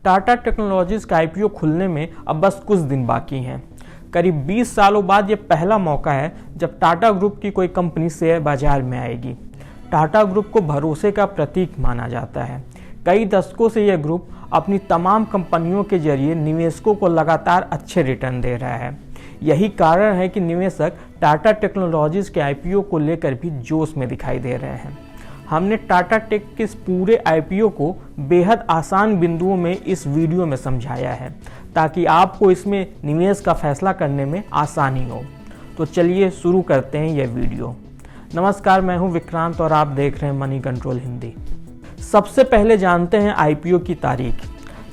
Tata technologies का IPO खुलने में अब बस कुछ दिन बाकी हैं। करीब 20 सालों बाद ये पहला मौका है जब टाटा ग्रुप की कोई कंपनी शेयर बाजार में आएगी। टाटा ग्रुप को भरोसे का प्रतीक माना जाता है। कई दशकों से यह ग्रुप अपनी तमाम कंपनियों के जरिए निवेशकों को लगातार अच्छे रिटर्न दे रहा है। यही कारण है कि निवेशक टाटा टेक्नोलॉजीज के आईपीओ को लेकर भी जोश में दिखाई दे रहे हैं। हमने टाटा टेक के इस पूरे आईपीओ को बेहद आसान बिंदुओं में इस वीडियो में समझाया है ताकि आपको इसमें निवेश का फैसला करने में आसानी हो। तो चलिए शुरू करते हैं यह वीडियो। नमस्कार, मैं हूं विक्रांत और आप देख रहे हैं मनी कंट्रोल हिंदी। सबसे पहले जानते हैं आईपीओ की तारीख।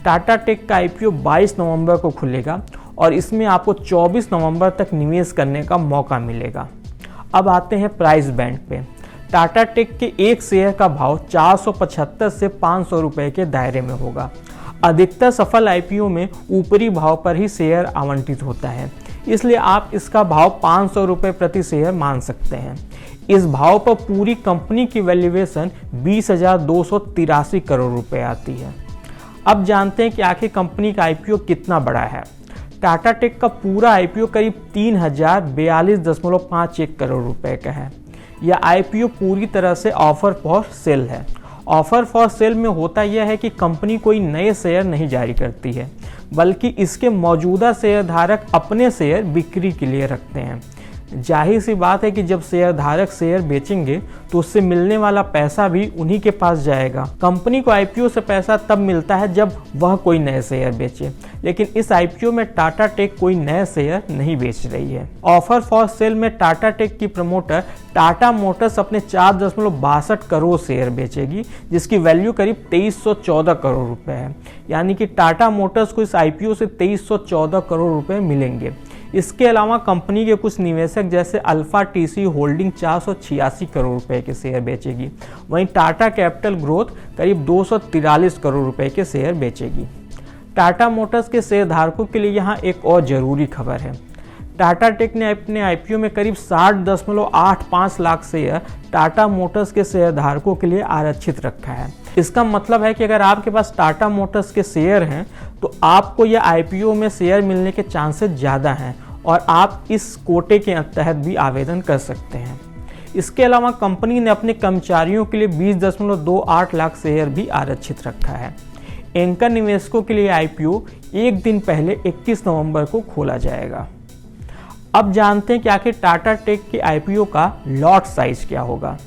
टाटा टेक का आईपीओ 22 नवंबर को खुलेगा और इसमें आपको 24 नवंबर तक निवेश करने का मौका मिलेगा। अब आते हैं प्राइस बैंड पे। टाटा टेक के एक शेयर का भाव 475 से 500 रुपए के दायरे में होगा। अधिकतर सफल आईपीओ में ऊपरी भाव पर ही शेयर आवंटित होता है, इसलिए आप इसका भाव 500 रुपए प्रति शेयर मान सकते हैं। इस भाव पर पूरी कंपनी की वैल्यूएशन 20,283 करोड़ रुपए आती है। अब जानते हैं कि आखिर कंपनी का आईपीओ कितना बड़ा है। टाटा टेक का पूरा आईपीओ करीब 3042.51 करोड़ रुपए का है। यह आईपीओ पूरी तरह से ऑफर फॉर सेल है। ऑफर फॉर सेल में होता यह है कि कंपनी कोई नए शेयर नहीं जारी करती है, बल्कि इसके मौजूदा शेयरधारक अपने शेयर बिक्री के लिए रखते हैं। जाहिर सी बात है कि जब शेयरधारक शेयर बेचेंगे तो उससे मिलने वाला पैसा भी उन्हीं के पास जाएगा। कंपनी को आईपीओ से पैसा तब मिलता है जब वह कोई नए शेयर बेचे, लेकिन इस आईपीओ में टाटा टेक कोई नए शेयर नहीं बेच रही है। ऑफर फॉर सेल में टाटा टेक की प्रमोटर टाटा मोटर्स अपने 4.62 करोड़ शेयर बेचेगी, जिसकी वैल्यू करीब 2314 करोड़ रुपए है। यानी कि टाटा मोटर्स को इस आईपीओ से 2314 करोड़ रुपए मिलेंगे। इसके अलावा कंपनी के कुछ निवेशक जैसे अल्फा टीसी होल्डिंग 486 करोड़ रुपए के शेयर बेचेगी। वहीं टाटा कैपिटल ग्रोथ करीब 243 करोड़ रुपए के शेयर बेचेगी। टाटा मोटर्स के शेयरधारकों के लिए यहाँ एक और जरूरी खबर है। टाटा टेक ने अपने आईपीओ में करीब 60.85 लाख शेयर टाटा मोटर्स के शेयरधारकों के लिए आरक्षित रखा है। इसका मतलब है कि अगर आपके पास टाटा मोटर्स के शेयर हैं तो आपको यह आईपीओ में शेयर मिलने के चांसेस ज़्यादा हैं और आप इस कोटे के तहत भी आवेदन कर सकते हैं। इसके अलावा कंपनी ने अपने कर्मचारियों के लिए 20.28 लाख शेयर भी आरक्षित रखा है। एंकर निवेशकों के लिए आईपीओ एक दिन पहले 21 नवंबर को खोला जाएगा। अब जानते हैं कि आखिर टाटा टेक के आईपीओ का लॉट साइज क्या होगा।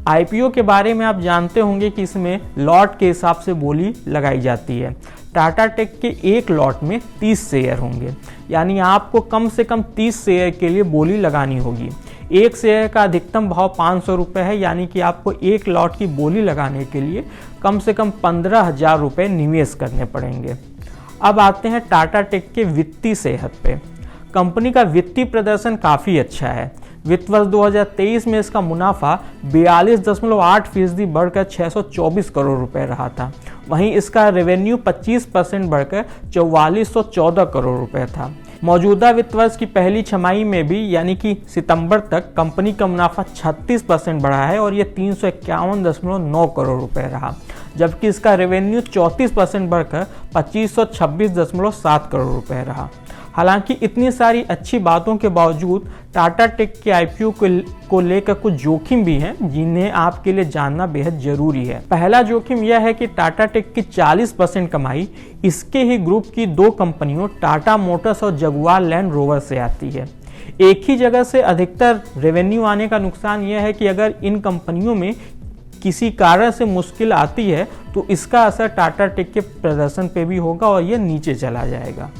आईपीओ के बारे में आप जानते होंगे कि इसमें लॉट के हिसाब से बोली लगाई जाती है। टाटा टेक के एक लॉट में 30 शेयर होंगे, यानी आपको कम से कम 30 शेयर के लिए बोली लगानी होगी। एक शेयर का अधिकतम भाव 500 रुपये है, यानी कि आपको एक लॉट की बोली लगाने के लिए कम से कम 15,000 रुपये निवेश करने पड़ेंगे। अब आते हैं टाटा टेक के वित्तीय सेहत पे। कंपनी का वित्तीय प्रदर्शन काफ़ी अच्छा है। वित्त वर्ष 2023 में इसका मुनाफा 42.8% बढ़कर 624 करोड़ रुपए रहा था। वहीं इसका रेवेन्यू 25% बढ़कर 4414 करोड़ रुपए था। मौजूदा वित्त वर्ष की पहली छमाही में भी यानी कि सितंबर तक कंपनी का मुनाफा 36% बढ़ा है और ये 351.9 करोड़ रुपए रहा, जबकि इसका रेवेन्यू 34% बढ़कर 2526.7 करोड़ रुपए रहा। हालांकि इतनी सारी अच्छी बातों के बावजूद टाटा टेक के आईपीओ को लेकर कुछ जोखिम भी हैं, जिन्हें आपके लिए जानना बेहद जरूरी है। पहला जोखिम यह है कि टाटा टेक की 40% कमाई इसके ही ग्रुप की दो कंपनियों टाटा मोटर्स और जगुआर लैंड रोवर से आती है। एक ही जगह से अधिकतर रेवेन्यू आने का नुकसान यह है कि अगर इन कंपनियों में किसी कारण से मुश्किल आती है तो इसका असर टाटा टेक के प्रदर्शन पे भी होगा और यह नीचे चला जाएगा।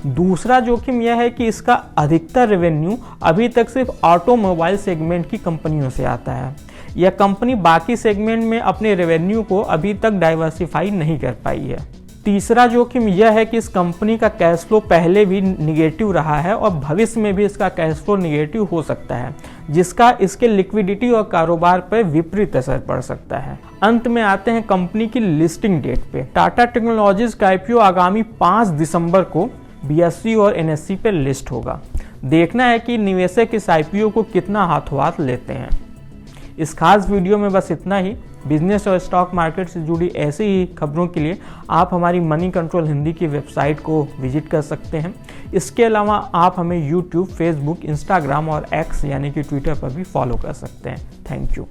दूसरा जोखिम यह है कि इसका अधिकतर रेवेन्यू अभी तक सिर्फ ऑटोमोबाइल सेगमेंट की कंपनियों से आता है। यह कंपनी बाकी सेगमेंट में अपने रेवेन्यू को अभी तक डाइवर्सिफाई नहीं कर पाई है। तीसरा जोखिम यह है कि इस कंपनी का कैश फ्लो पहले भी निगेटिव रहा है और भविष्य में भी इसका कैश फ्लो निगेटिव हो सकता है, जिसका इसके लिक्विडिटी और कारोबार पर विपरीत असर पड़ सकता है। अंत में आते हैं कंपनी की लिस्टिंग डेट पे। टाटा टेक्नोलॉजीज का आईपीओ आगामी 5 दिसंबर को बीएसई और एनएसई पे लिस्ट होगा। देखना है कि निवेशक इस आईपीओ को कितना हाथों हाथ लेते हैं। इस खास वीडियो में बस इतना ही। बिजनेस और स्टॉक मार्केट से जुड़ी ऐसी ही खबरों के लिए आप हमारी मनी कंट्रोल हिंदी की वेबसाइट को विजिट कर सकते हैं। इसके अलावा आप हमें यूट्यूब, फेसबुक, इंस्टाग्राम और एक्स यानी कि ट्विटर पर भी फॉलो कर सकते हैं। Thank you.